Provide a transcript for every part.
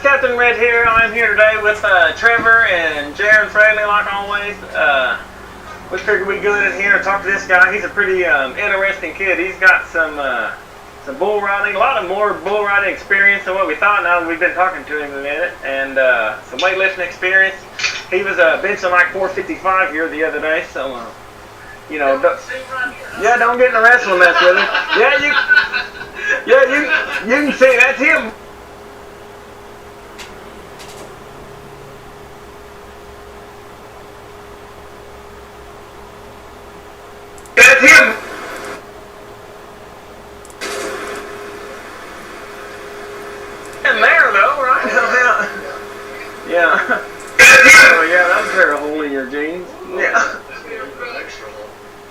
guys, Captain Red here. I'm here today with Trevor and Jaron Friendly, like always. We figured we'd go in here and talk to this guy. He's a pretty interesting kid. He's got some bull riding, a lot of more bull riding experience than what we thought now that we've been talking to him a minute, and some weightlifting experience. He was benching like 455 here the other day, so you know, don't get in a wrestling mess with him. You can see that's him. That's him. In there though, right? Yeah. Oh yeah, that's a pair of hole in your jeans. Yeah.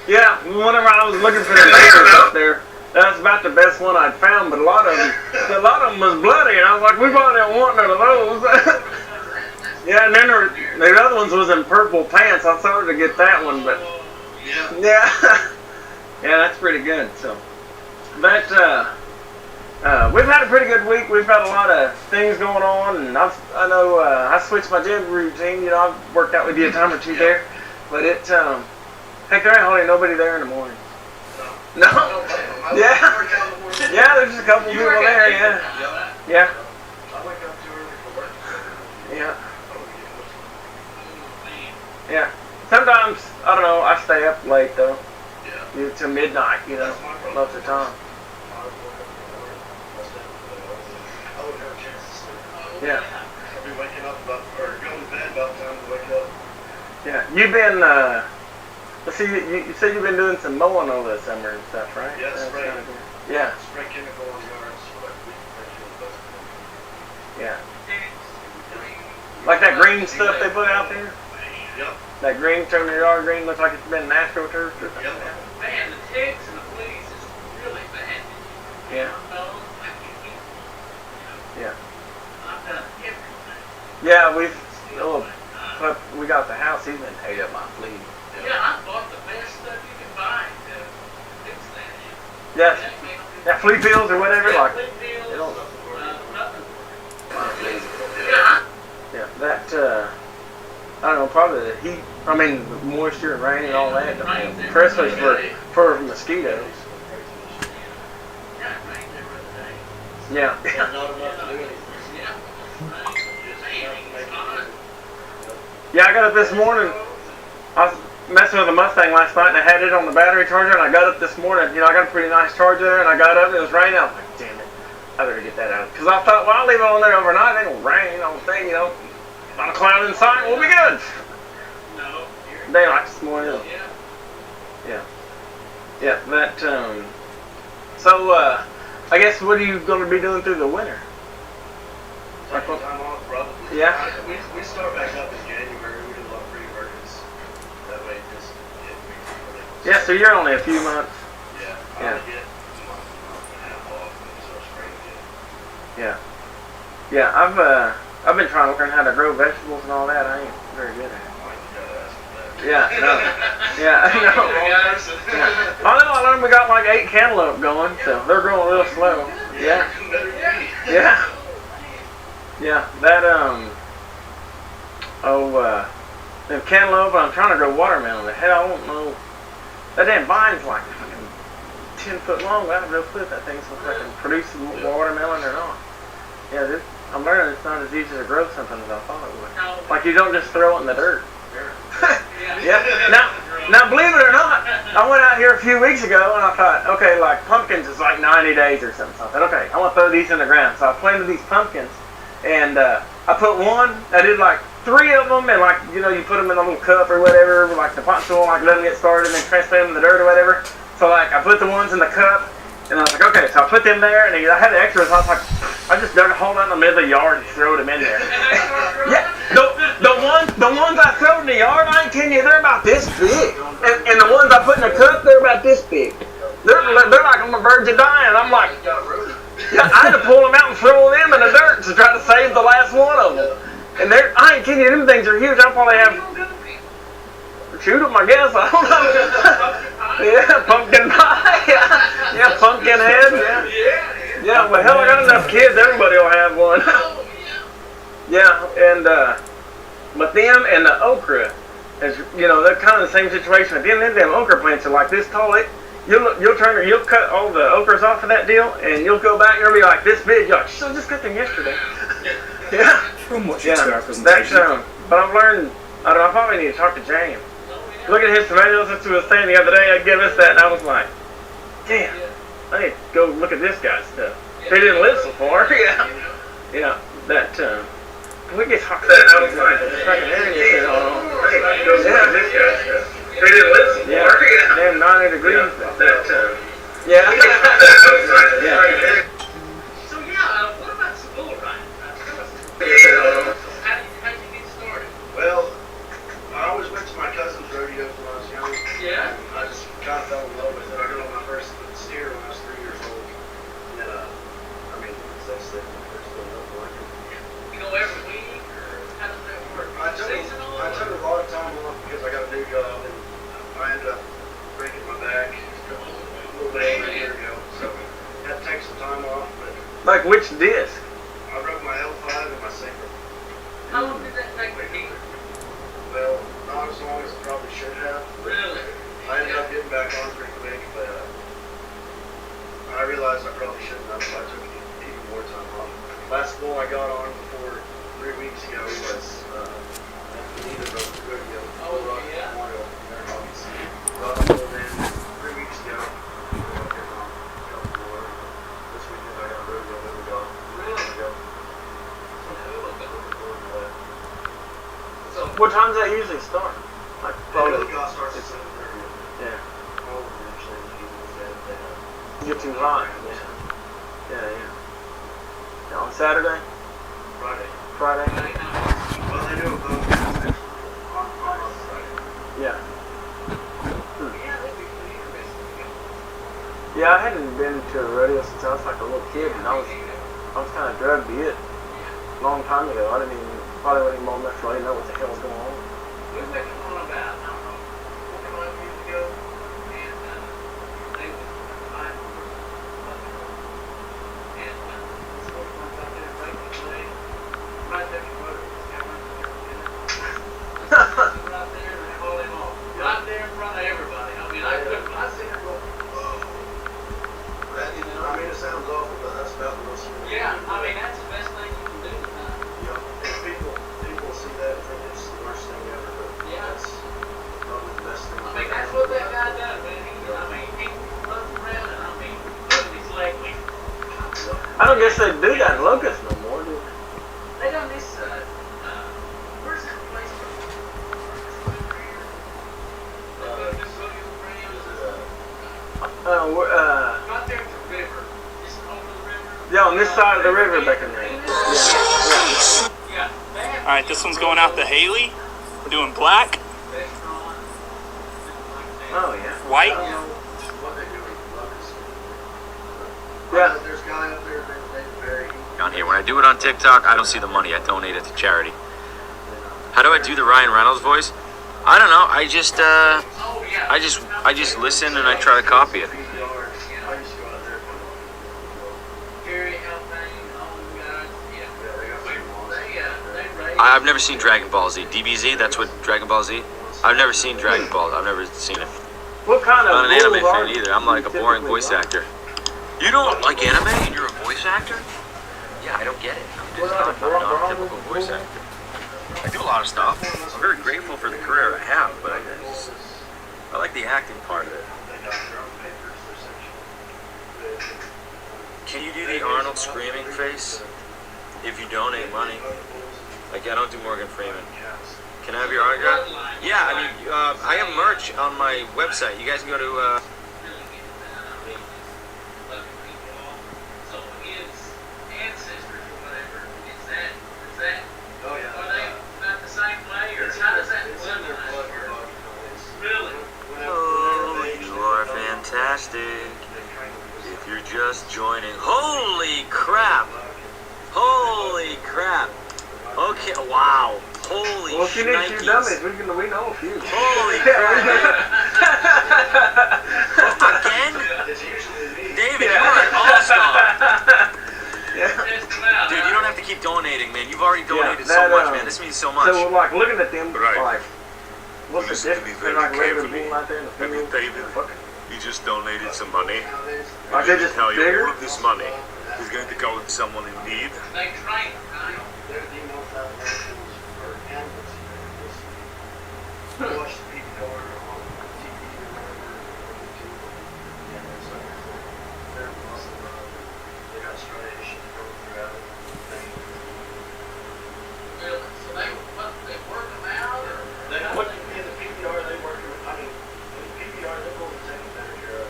Yeah, whenever I was looking for the papers up there, that's about the best one I'd found, but a lot of them was bloody, and I was like, we probably don't want none of those. Yeah, and then the other ones was in purple pants. I started to get that one, but yeah, that's pretty good. So, but we've had a pretty good week. We've had a lot of things going on, and I know I switched my gym routine. You know, I've worked out with you a time or two there, but it. Heck, there ain't hardly nobody there in the morning. No? Yeah. Yeah, there's just a couple people there, yeah. Yeah. I wake up too early for work. Yeah. Yeah. Sometimes, I don't know, I stay up late though. Yeah. To midnight, you know, most of the time. Yeah. I'll be waking up or going to bed about the time to wake up. Yeah. You've been, see, you said you've been doing some mowing over the summer and stuff, right? Yeah, spray. Yeah. Spray chemical on yards. Yeah. Like that green stuff they put out there? Yep. That green, turn your yard green, looks like it's been astroturf or something. Yep. Man, the ticks and the fleas is really bad. Yeah. Yeah. I've done everything. Yeah, we got the house, he's been ate up my fleas. Yeah, I bought the best stuff you can buy to fix that. Yeah. Yeah, flea pills or whatever, like. Flea pills, nothing. Yeah. Yeah, that, I don't know, probably the heat, I mean, the moisture and rain and all that, especially for mosquitoes. Yeah. Not enough to do anything. Yeah, I got up this morning, I was messing with the Mustang last night and I had it on the battery charger, and I got up this morning, you know, I got a pretty nice charger there, and I got up and it was raining. I was like, damn it, I better get that out. Because I thought, well, I'll leave it on there overnight, it ain't gonna rain, on the thing, you know. Not a cloud in sight, we'll be good. No. Daylight this morning. Yeah. Yeah, that, so, I guess what are you going to be doing through the winter? Like time off, probably. Yeah. We start back up in January. We do a lot of pre-workouts. That way, just get me. Yeah, so you're only a few months. Yeah. I Yeah. only get a month and a half off when it starts spring again. Yeah. Yeah, I've been trying to learn how to grow vegetables and all that. I ain't very good at it. Yeah, no. Yeah, I know. Yeah. I know, I learned we got like 8 cantaloupe going, so they're growing real slow. Yeah. Yeah. Yeah, that, the cantaloupe, I'm trying to grow watermelon. The hell, I don't know. That damn vine's like fucking 10 foot long. I have no clue if that thing's supposed to produce watermelon or not. Yeah, I'm learning it's not as easy to grow something as I thought it would. Like, you don't just throw it in the dirt. Yeah. Now, believe it or not, I went out here a few weeks ago and I thought, okay, like pumpkins is like 90 days or something. So I thought, okay, I want to throw these in the ground. So I planted these pumpkins, and I put one. I did like 3 of them, and like, you know, you put them in a little cup or whatever, like the pot soil, like let them get started, and then transplant them in the dirt or whatever. So like, I put the ones in the cup, and I was like, okay, so I put them there, and I had the extras. I was like, I just dug a hole out in the middle of the yard and threw them in there. Yeah, the ones I throw in the yard, I ain't kidding you, they're about this big. And the ones I put in the cup, they're about this big. They're like on the verge of dying. I'm like, yeah, I had to pull them out and throw them in the dirt to try to save the last one of them. And I ain't kidding you, them things are huge. I'll probably have, shoot them, I guess, I don't know. Yeah, pumpkin pie. Yeah, pumpkin head. Yeah, well, hell, I got enough kids, everybody will have one. Yeah, and but them and the okra, is they're kind of the same situation. But then them okra plants are like this tall. You'll cut all the okras off of that deal, and you'll go back and you'll be like this big. You're like, I just cut them yesterday. Yeah. From watching two hour That's presentation. but I've learned. I don't know. I probably need to talk to James. Look at his tomatoes. That's what he was saying the other day. I give us that, and I was like, damn. I need to go look at this guy's stuff. They didn't live so far. Yeah. That. We get talked that. I was like, the fucking internet on. Yeah. They didn't live so Yeah. far. Damn 90 degrees. Yeah. Yeah. So what about some bull riding? How did you get started? Well, I always went to my cousin's rodeo when I was young. Yeah. I just kind of fell in love with it. I got on my first steer when I was 3 years old. And, since then, there's still nothing like it. You go every week, or how does that work? I took a lot of time off because I got a new job, and I ended up breaking my back a little bit over a year ago. So I had to take some time off, but Like which disc? I broke my L5 and my sacrum. How long did that take to heal? Well, not as long as it probably should have. Really? I ended up getting back on pretty quick, but I realized I probably shouldn't have, so I took even more time off. Last bull I got on before 3 weeks ago was neither of those rodeo. Yeah. Memorial there in August. Got on bull then 3 weeks ago. Got on a couple more. This weekend I got a rodeo that we got. Really? So, What time does that usually start? Like Probably probably. the golf starts at 7:30. Yeah. All of them actually Get too hot. Yeah. On Saturday, Friday. Friday. Well, they do a boat on Friday. Yeah. yeah, that'd be pretty interesting. Yeah, I hadn't been to a rodeo since I was like a little kid, and I was kind of drugged to it a long time ago. I didn't even probably wasn't even old enough to really know what the hell's going on. We went to one about, I don't know, 45 years ago, and they were buying and so we went out there and breaking the leg, right there in the road, got right there, right there, and they hauled him off, right there in front of everybody. I mean, I seen it go, I mean, it sounds awful, but that's about the most. yeah, I mean, that's the best thing you can do tonight. Yeah. If people see that and think it's the worst thing ever, but Yeah. that's probably the best thing. I mean, that's what that guy does, man. He runs around and look at his leg week. I don't guess they do that in Locust no more, do they? They done this, where's that place from? This rodeo ground, right there at the river, just over the river. Yeah, on this side of the river back in there. Yeah. They have All right, this one's going out to Haley. We're doing black, restaurant. Oh yeah. white. I don't know what they do with Locust. Yeah. There's a guy up there named David Berry. On here. When I do it on TikTok, I don't see the money. I donate it to charity. How do I do the Ryan Reynolds voice? I don't know. I just Oh, yeah. I just listen and I try to copy it. I used to go out there. Gary Alpine and all them guys. Yeah. Yeah, they got some laws. They raised. I've never seen Dragon Ball Z. DBZ, that's what Dragon Ball Z? I've never seen Dragon Ball. I've never seen it. What kind of? I'm not an anime bulls fan are either. I'm like a boring typically voice like? actor. You don't like anime and you're a voice actor? Yeah, I don't get it. I'm just not a typical voice actor. I do a lot of stuff. I'm very grateful for the career I have, but I like the acting part of it. They got their own papers, their section. Can you do the Arnold screaming face if you donate money? Like, I don't do Morgan Freeman. Can I have your autograph? Yeah, I mean, I have merch on my website. You guys can go to, So his ancestors or whatever, is that, Oh, yeah. are they not the same way, or how does that It's in their blood, work? your body knows. Really? oh, you are fantastic. If you're just joining, holy crap! Holy crap! Okay, wow. Holy Well, if you need a few shnikes. dummies, we know a few. Holy crap! Again? It's usually me. David, you are an all-star. Yeah. Test them out. Dude, you don't have to keep donating, man. You've already donated this means so much. So like looking at them, Right. like, what's the Listen to me difference very between like regular carefully. bull out there in the Have you field? paid it? Fucking- You just donated some money. Like they just tell you bigger? all of this money is going to go to someone in need. They train them, right? They're the most outdoors for animals here. Watch the PBR on TV or whatever, or YouTube, and it's like they're muscle up. They got striations going throughout it. Really? So they work them out, or? They have in the PBR, they work. I mean, in the PBR, they're going to take better care of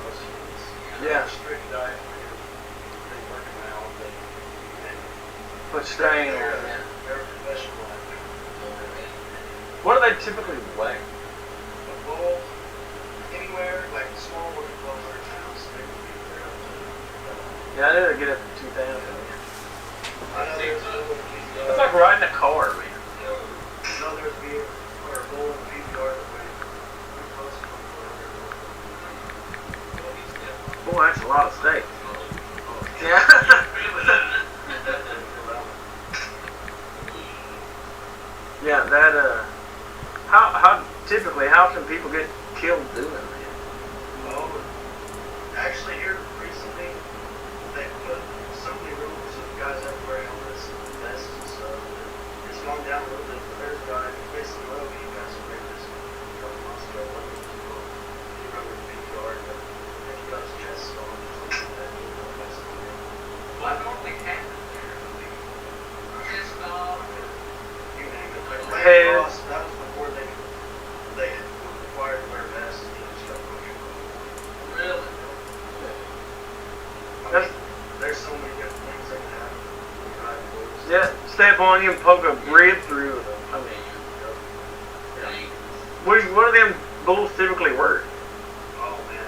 most humans. Yeah. Strict diet. They work them out. They Put strain on they're it. they're professional athletes. What do they typically weigh? A bull, anywhere, like small one, 1,200 pounds, they would be there up to. Yeah, I did get up to 2,000. I know there's a bull in PBR. It's like riding a car, man. I know there's a bull or a bull in PBR that weighs pretty close to 1,200. Boy, that's a lot of steak. Yeah. Yeah, that how typically how often people get killed doing that? Well, actually here recently, they put so many rules of guys have to wear helmets and vests and stuff. It's gone down a little bit, but there's a guy, Mason Lowe, he got some this a couple months ago, he run with PBR, but he got his chest on or something like that. What normally happens there? Chest dog, You name it. Like Hey. Lance Ross, that was before they were required to wear vests and he just got pushing. really? I mean, there's so many different things that can happen when you're riding bulls. Yeah, step on you and poke a rib through them. I mean, what are them bulls typically worth? Oh man,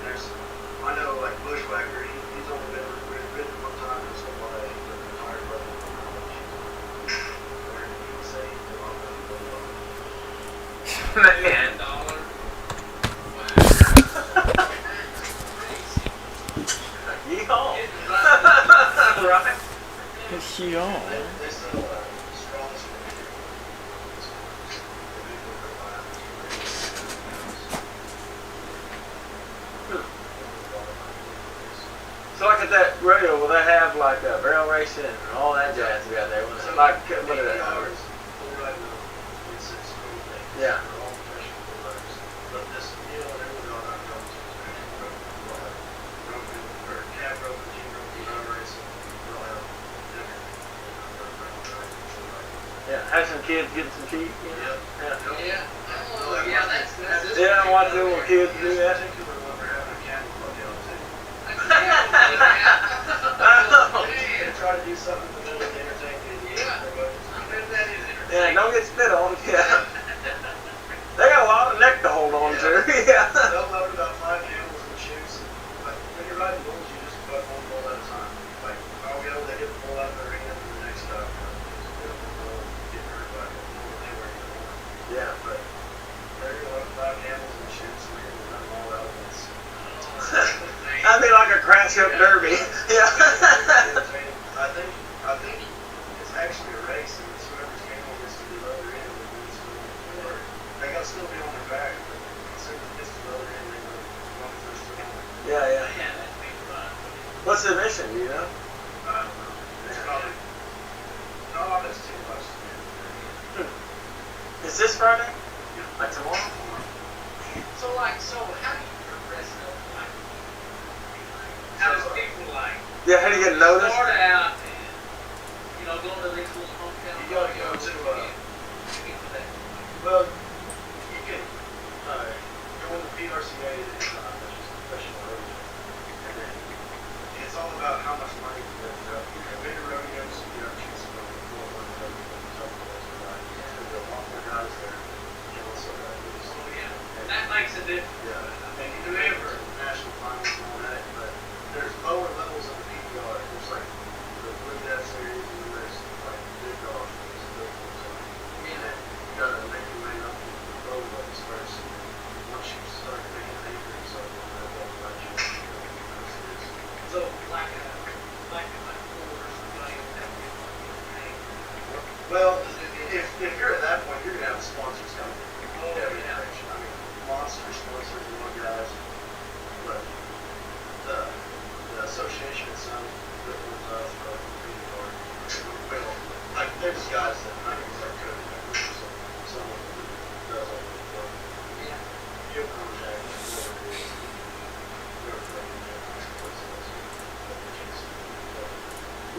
I know like Bushwhacker, he's only been ridden one time in his whole life, he's been retired by the he can say he's a lot of Man. $10. Yeehaw. Right? Yeah. They sell straws for So like at that rodeo, will they have like a barrel racing and all that jazz you got there? Was it like what is that? Yeah. But this deal, they would all have ropes. Rope or cab rope and G rope, barrel racing, they'll have different. Yeah, have some kids getting some cheap. You know? Yep. Yeah. Yeah, that's Yeah, I watch the little kids do that. Particular one, we're having a camel rodeo too. They try to do something in the middle to entertain kids. Yeah, don't get spit on. Yeah. They got a lot of neck to hold on to. Yeah. They'll load about 5 camels and shoes. Like, when you're riding bulls, you just butt one bull at a time. Like, I'll go, they get the bull out of their hand, and the next stop, get hurt by the bull, they were Yeah. But they're gonna load 5 camels and shoes, so we're gonna run them all out once. That'd be like a crash up derby. Yeah. I think it's actually a race, and it's whoever's camel gets to the other end that wins the or they gotta still be on their back, but as soon as it gets to the other end, they go as long as they're still on it. Yeah, yeah. Yeah, that'd be fun. What's the mission? Do you know? I don't know. It's probably no, that's too much. Is this Friday? Like tomorrow? So how do you progress up? Like, how does people like Yeah, how do you get noticed? start out and go to these little hometown? You gotta go to, get to that. Well, you can go in the PRCA, which is professional rodeo, and then it's all about how much money you lift up. Bigger rodeos, you have to choose from more money than some of those guys. There's a lot more guys there, and also Oh yeah, that makes a difference. yeah, I mean, whoever national finals and all that, but there's lower levels of the PBR. There's like the Blue Death Series, and then there's like big dogs. Yeah. You gotta make your way up to the low levels first. Once you start making an acre or something, that'll let you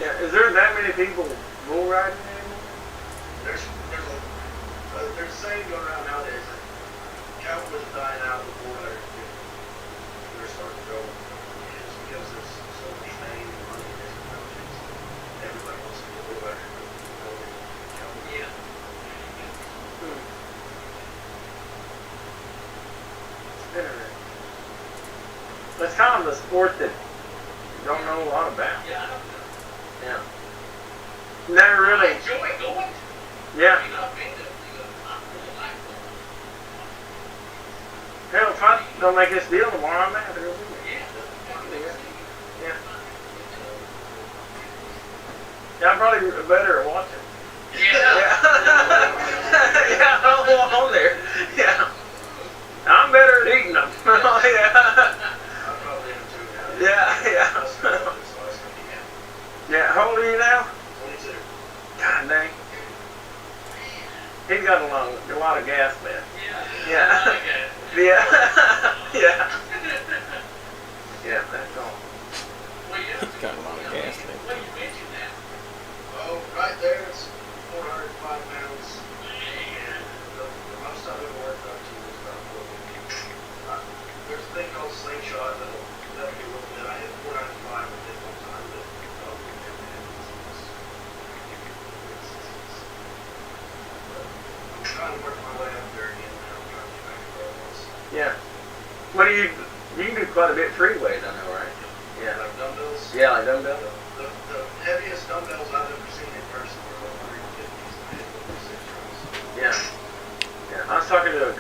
Yeah, is there that many people bull riding anymore? There's a saying going around nowadays that cowboys are dying out, the bull riders they're starting to go. It's because there's so much fame and money in this country. Everybody wants to be a bull rider. Yeah. Interesting. It's kind of a sport that you don't know a lot about. Yeah, I don't know. Yeah. Never I really. enjoy going. Yeah. You know, I've been to, I really like going. Hell, if I don't make this deal tomorrow, I'm gonna have to go do it. Yeah. Yeah. Yeah, I'm probably better at watching. Yeah. Yeah, I'll go on there. Yeah. I'm better at eating them. Yeah. I probably am too now. Yeah. That's what I was thinking. Yeah, how old are you now? 22. God dang. He's got a lot of gas left. Yeah. Yeah. Okay. Yeah. Yeah. Yeah, that's all. Well, you know, He's got a lot of gas there. well, you mentioned that. Oh, right there, it's 405 pounds. And the most I've ever worked up to was about 450. There's a thing called slingshot that'll be a little bit. I hit 495 with it one time, but I'm trying to work my way up there again now. I'm trying to get back to where I was. Yeah. What do you can do quite a bit free weight, I know, right? Yeah. Like dumbbells. Yeah, like dumbbell. The heaviest dumbbells I've ever seen in person were 150s. I hit 6 rounds. Yeah. Yeah. I was talking to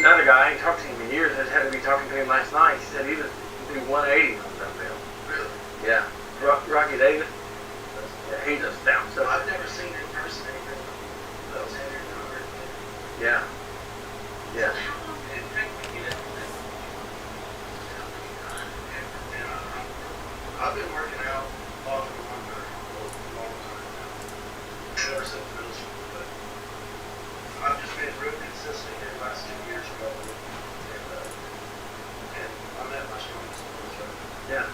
another guy, I ain't talked to him in years, I just had to be talking to him last night. He said he would do 180 on dumbbell. Really? Yeah. Rocky Davis. Yeah, he just down So so. I've never seen in person anything that was heavier than 150. Yeah. Yeah. How long did it take to get up to that? I've been working out off and on for a long time now. Ever since middle school, but I've just been real consistent in the last 2 years probably. And I'm at my strongest point, so. Yeah.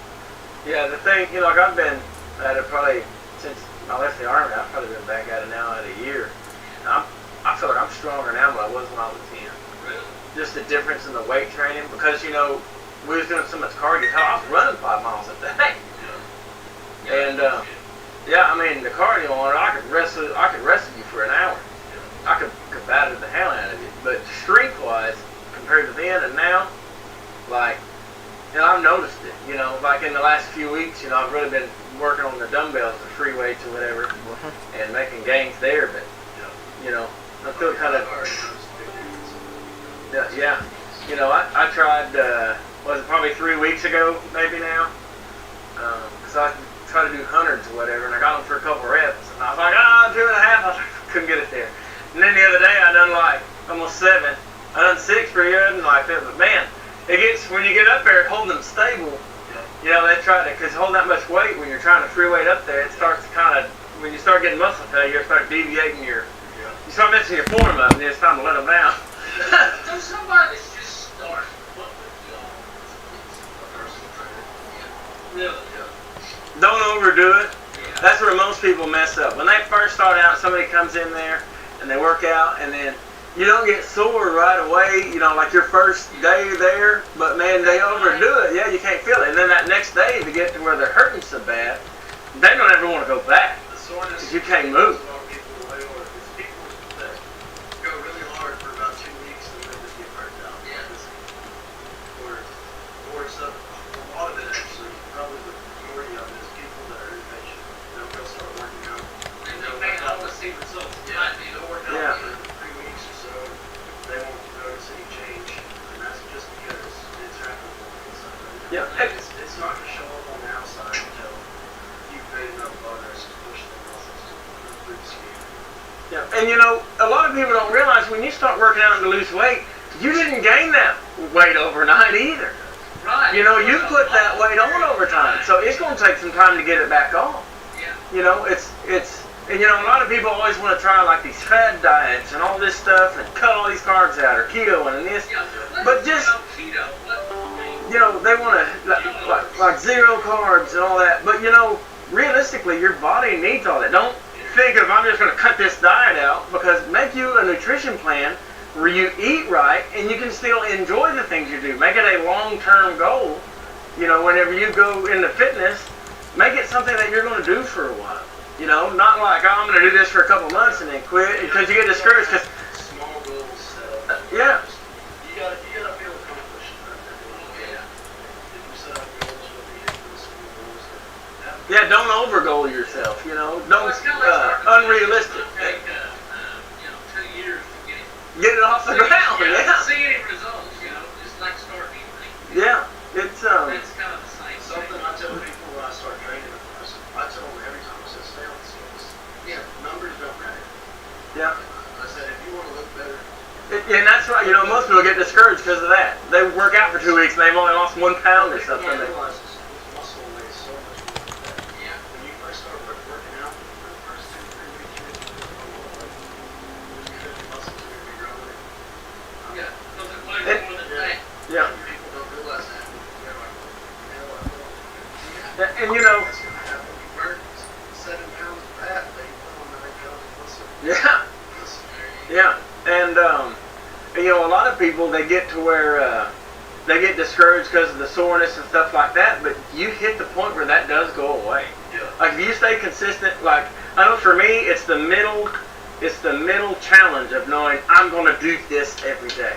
Yeah, the thing, like I've been at it probably since I left the Army, I've probably been back at it now at a year. And I feel like I'm stronger now than I was when I was 10. Really? Just the difference in the weight training because, we was doing so much cardio. Hell, I was running 5 miles a day. And, yeah, I mean, the cardio on it, I could wrestle you for an hour. I could batter the hell out of you. But strength-wise, compared to then and now, like, I've noticed it, like in the last few weeks, I've really been working on the dumbbells, the free weights or whatever, and making gains there, but, I feel kind of, yeah, I tried, was it probably 3 weeks ago, maybe now, because I tried to do hundreds or whatever, and I got them for a couple reps, and I was like, 2.5, I was like, couldn't get it there. And then the other day, I done like almost 7, I done 6 pretty good, and like that, but man, it gets, when you get up there, holding them stable, they try to, because holding that much weight when you're trying to free weight up there, it starts to kind of, when you start getting muscle failure, you start deviating you start messing your form up, and it's time to let them down. So somebody that's just starting, what would you all? Really? Don't overdo it. Yeah. That's where most people mess up. When they first start out, somebody comes in there, and they work out, and then you don't get sore right away, like your first day there, but man, they overdo it. Yeah, you can't feel it. And then that next day, to get to where they're hurting so bad, they don't ever want to go back. The soreness. Because you can't move. People away, or it's people that go really hard for about 2 weeks and then just get burnt out. Yeah. Or it's a lot of it actually, probably the majority of it is people that are impatient. They'll start working out. And they may not always see results. Yeah, they'll work out Yeah. for 3 weeks or so. They won't notice any change, and that's just because it's happening on the inside. Yeah. It's not going to show up on the outside until you've made enough progress to push the muscles to improve the skin. Yeah. And a lot of people don't realize when you start working out to lose weight, you didn't gain that weight overnight either. Right. You put that weight on over time, so it's going to take some time to get it back on. Yeah. And a lot of people always want to try like these fad diets and all this stuff and cut all these carbs out or keto and this. Yeah. But just, keto. What? they want to like 0 carbs and all that. But realistically, your body needs all that. Don't think of I'm just going to cut this diet out, because make you a nutrition plan where you eat right and you can still enjoy the things you do. Make it a long-term goal. You know, whenever you go into fitness, make it something that you're going to do for a while. You know, not like, oh, I'm going to do this for a couple months and then quit, because you get discouraged. Cause, Small goals set up. yeah. You gotta feel accomplished. Yeah. If you set up goals, whether you hit those small goals or Yeah, don't over-goal yourself, you know. Don't, Well, it's kinda like starting a business. unrealistic. It'll take, 2 years to get it. Get it off the ground, yeah. See any results, just like starting anything. Yeah, it's, That's kind of the same something thing. I tell people when I start training. I tell them every time I said stay on the scales. Yeah, numbers don't matter. yeah. I said if you want to look better, And that's why, you know, most people get discouraged because of that. They work out for 2 weeks and they've only lost 1 pound or something. you realize this muscle weighs so much more than that. Yeah. When you first start working out, for the first 2-3 weeks, you're going to muscles are going to be growing. Yeah, because it weighs more than that. Yeah. People don't realize that. They're like, And, you know, that's going to happen. You burn 7 pounds of fat, but you put on 9 pounds of muscle. yeah, yeah. And, you know, a lot of people, they get to where they get discouraged because of the soreness and stuff like that, but you hit the point where that does go away. Yeah. Like, if you stay consistent, like, I know for me, it's the middle challenge of knowing I'm going to do this every day.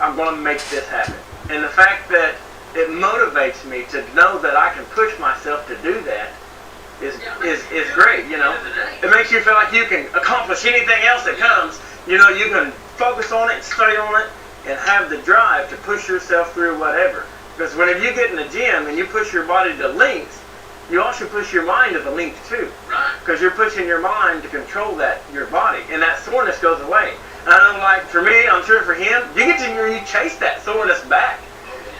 I'm going to make this happen. And the fact that it motivates me to know that I can push myself to do that is great, you know. It makes you feel like you can accomplish anything else that comes. You know, you can focus on it, stay on it, and have the drive to push yourself through whatever. Because whenever you get in the gym and you push your body to lengths, you also push your mind to the length too. Right. Because you're pushing your mind to control your body, and that soreness goes away. And I know, like, for me, I'm sure for him, you get to where you chase that soreness back.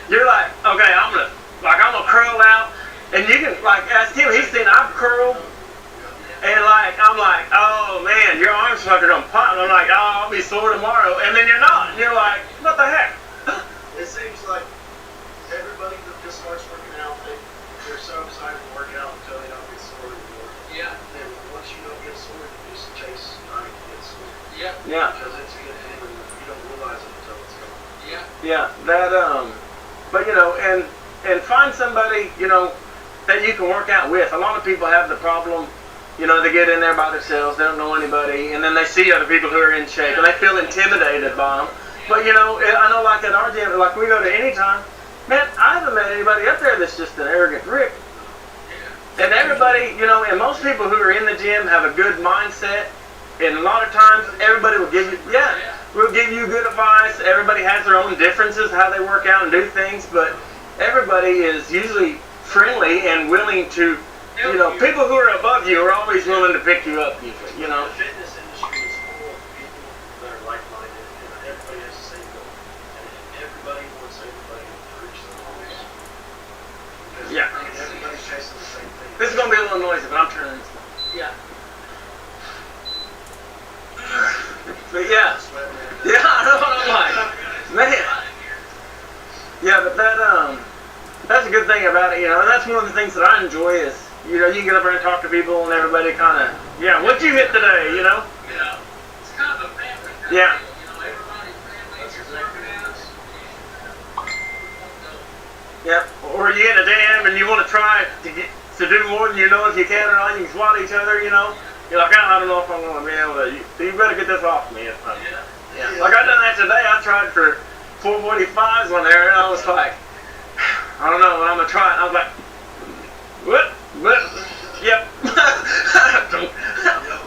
You're like, okay, I'm gonna curl out, and you can, like, ask him, he's seen I've curled, and like, I'm like, oh man, your arms fucking gonna pop, and I'm like, oh, I'll be sore tomorrow, and then you're not, and you're like, what the heck? It seems like everybody that just starts working out, they're so excited to work out until they don't get sore anymore. Yeah. Then once you don't get sore, you just chase trying to get sore. Yeah. Yeah, Because it's a good thing and you don't realize it until it's gone. Yeah. yeah, that, but you know, and find somebody, you know, that you can work out with. A lot of people have the problem, you know, they get in there by themselves, they don't know anybody, and then they see other people who are in shape, and they feel intimidated by them. But, you know, I know, like, at our gym, like, we go to Anytime, man, I haven't met anybody up there that's just an arrogant prick. And everybody, you know, and most people who are in the gym have a good mindset, and a lot of times, everybody will give you, will give you good advice. Everybody has their own differences, how they work out and do things, but everybody is usually friendly and willing to, you know, people who are above you are always willing to pick you up, usually, you know. The fitness industry is full of people that are like-minded and everybody has the same goal. And everybody wants everybody to reach their goals. Because Yeah. everybody's chasing the same thing. This is going to be a little noisy, but I'm turning this down. Yeah. But yeah, Sweat, man. yeah, I know what I'm like, man. Yeah, but that's a good thing about it, you know, and that's one of the things that I enjoy is, you know, you can get up there and talk to people and everybody kind of, yeah, what'd you hit today, you know? Yeah. It's kind of a family thing. Yeah. You know, everybody's family, you're working out. Yeah, or you get in a jam and you want to try to do more than you know if you can or not, you can swat each other, you know? You're like, I don't know if I'm going to be able to, you better get this off me. Yeah. Like I done that today, I tried for 445s one there, and I was like, I don't know, I'm going to try it. I was like, what? Yep.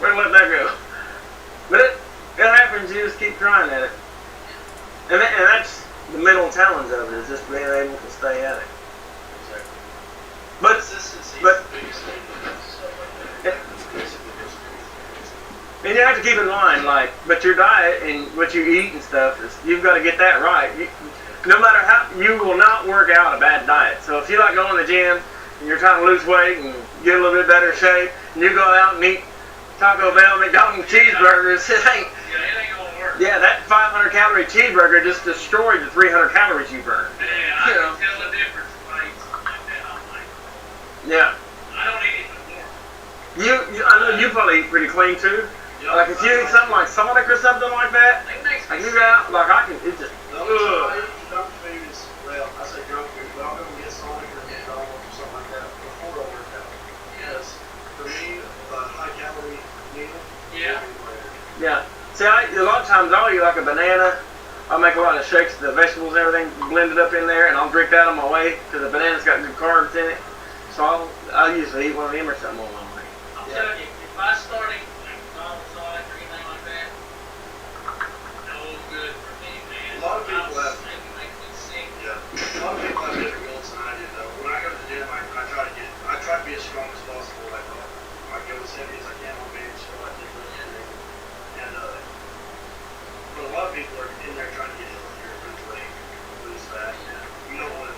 We're going to let that go. But it happens, you just keep trying at it. And that's the mental challenge of it, is just being able to stay at it. Exactly. But, Consistency but- is the biggest thing when it comes to stuff like that. Basically, and you have to keep in mind, like, but your diet and what you eat and stuff, you've got to get that right. No matter how, you will not work out a bad diet. So if you like going to the gym and you're trying to lose weight and get a little bit better shape, and you go out and eat Taco Bell, McDonald's cheeseburgers, it ain't. Yeah, it ain't gonna work. Yeah, that 500 calorie cheeseburger just destroyed the 300 calories you burned. Yeah, I can tell the difference. Like, Yeah. I don't eat it anymore. I know you probably eat pretty clean too. Like if you eat something like Sonic or something like that, It makes me like you sick. got, like I can, it just, The only time I eat junk food is, well, I say junk food, but I'll go and get Sonic or McDonald's or something like that before I work out. Because for me, a high calorie meal. Yeah. yeah. See, a lot of times I'll eat like a banana. I'll make a lot of shakes, the vegetables and everything blended up in there, and I'll drink that on my way because the banana's got good carbs in it. So I'll usually eat one of them or something on my way. I'm telling you, if I start eating McDonald's or anything like that, no good for me, man. A lot of people have- It makes me sick. Yeah. A lot of people have different goals than I do, though. When I go to the gym, I try to be as strong as possible. Like, I go as heavy as I can on bench, so I think everything. And, but a lot of people are in there trying to get healthier, lose weight, lose fat. You don't want to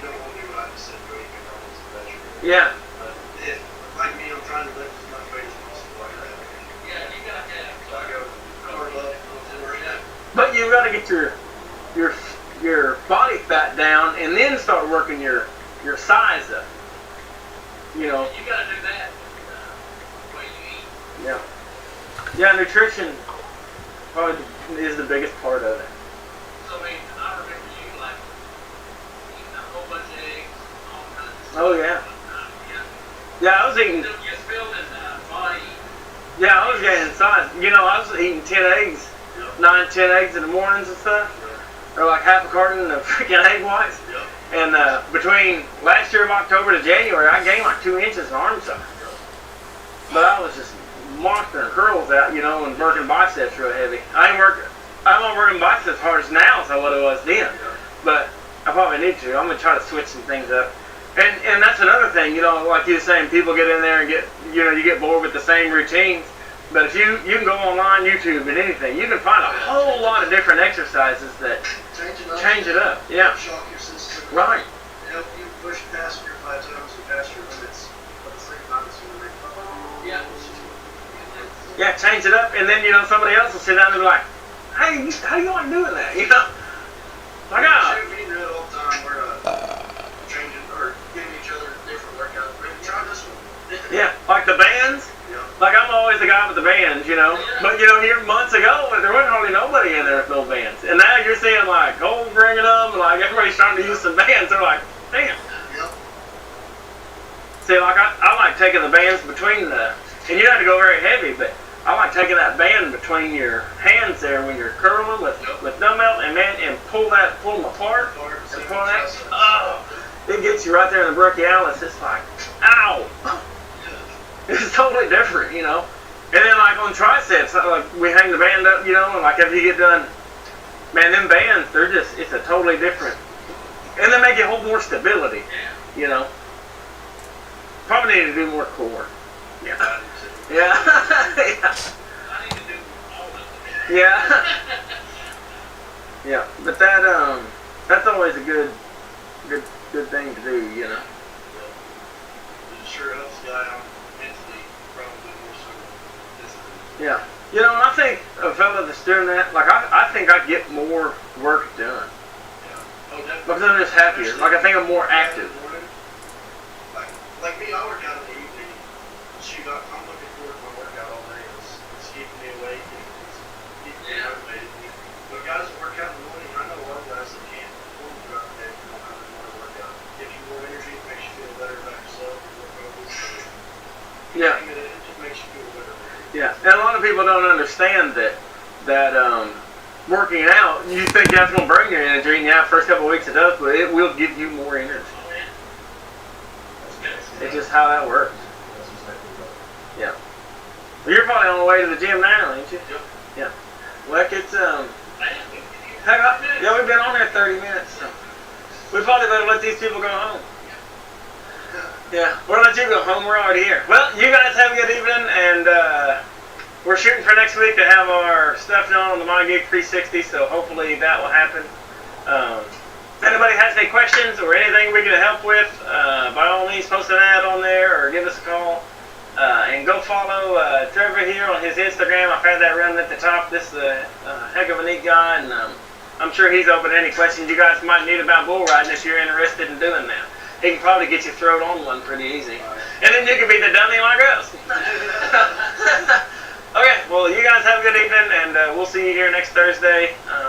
do what I just said, go eat McDonald's and vegetables. Yeah. But if, like me, I'm trying to lift as much weight as possible. Like that. Yeah, you got that. So I go carb up, go for it. But you got to get your body fat down and then start working your size up. You know. You got to do that. The way you eat. Yeah. Yeah, nutrition probably is the biggest part of it. So, I mean, I remember you, like, eating a whole bunch of eggs, all kinds of stuff. Oh yeah. Yeah. Yeah, I was eating. You're building body. Yeah, I was gaining size. You know, I was eating 10 eggs, 10 eggs in the mornings and stuff. Or like half a carton of freaking egg whites. Yep. And between last year of October to January, I gained like 2 inches in arm size. But I was just monstering curls out, you know, and working biceps real heavy. I'm not working biceps as hard as now as I would have was then. But I probably need to. I'm gonna try to switch some things up. And that's another thing, you know, like you were saying, people get in there and you get bored with the same routines. But if you can go online, YouTube, and anything, you can find a whole lot of different exercises that change it up. Yeah. Shock your system. Right. Help you push past your plateaus and past your limits. But at the same time, it's going to make Yeah. Yeah, change it up, and then, you know, somebody else will sit down and be like, hey, how you like doing that? You know? Like, Shoot, we do it all the time. We're changing or giving each other different workouts. Maybe try this one. yeah, like the bands. Yeah. Like, I'm always the guy with the bands, you know? But, you know, here months ago, there wasn't hardly nobody in there with no bands. And now you're seeing, like, Cole bringing them, like, everybody's trying to use some bands. They're like, damn. Yep. See, like, I like taking the bands between and you don't have to go very heavy, but I like taking that band between your hands there when you're curling with dumbbell and pull them apart and pull that. Oh, it gets you right there in the brachialis. It's like, ow. It's totally different, you know. And then like on triceps, like we hang the band up, you know, and like after you get done, man, them bands, it's a totally different. And they make you hold more stability, you know. Probably need to do more core. Yeah. Yeah. Yeah. I need to do all of it. Yeah. Yeah. But that's always a good thing to do, you know. It sure helps the guy out mentally, probably more so physically. Yeah. You know, and I think a fella that's doing that, like I think I get more work done. Yeah. Oh, definitely. Because I'm just happier. Like I think I'm more active. Like me, I work out in the evening. Shoot, I'm looking forward to my workout all day. It's keeping me awake. It's keeping me motivated. But guys that work out in the morning, I know a lot of guys that can't perform throughout the day if they don't have a morning workout. Gives you more energy, it makes you feel better about yourself. Yeah. It just makes you feel better. Yeah. And a lot of people don't understand that working out, you think that's going to bring your energy, and yeah, first couple of weeks it does, but it will give you more energy. It's just how that works. Yeah. Well, you're probably on the way to the gym now, ain't you? Yep. Yeah. Well, it's yeah, we've been on there 30 minutes, so we probably better let these people go home. Yeah, we'll let you go home. We're already here. Well, you guys have a good evening, and we're shooting for next week to have our stuff done on the MyGig 360, so hopefully that will happen. If anybody has any questions or anything we can help with, by all means, post an ad on there or give us a call. And go follow Trevor here on his Instagram. I've had that running at the top. This is a heck of a neat guy, and I'm sure he's open to any questions you guys might need about bull riding if you're interested in doing that. He can probably get you thrown on one pretty easy. And then you can be the dummy like us. Okay, well, you guys have a good evening, and we'll see you here next Thursday.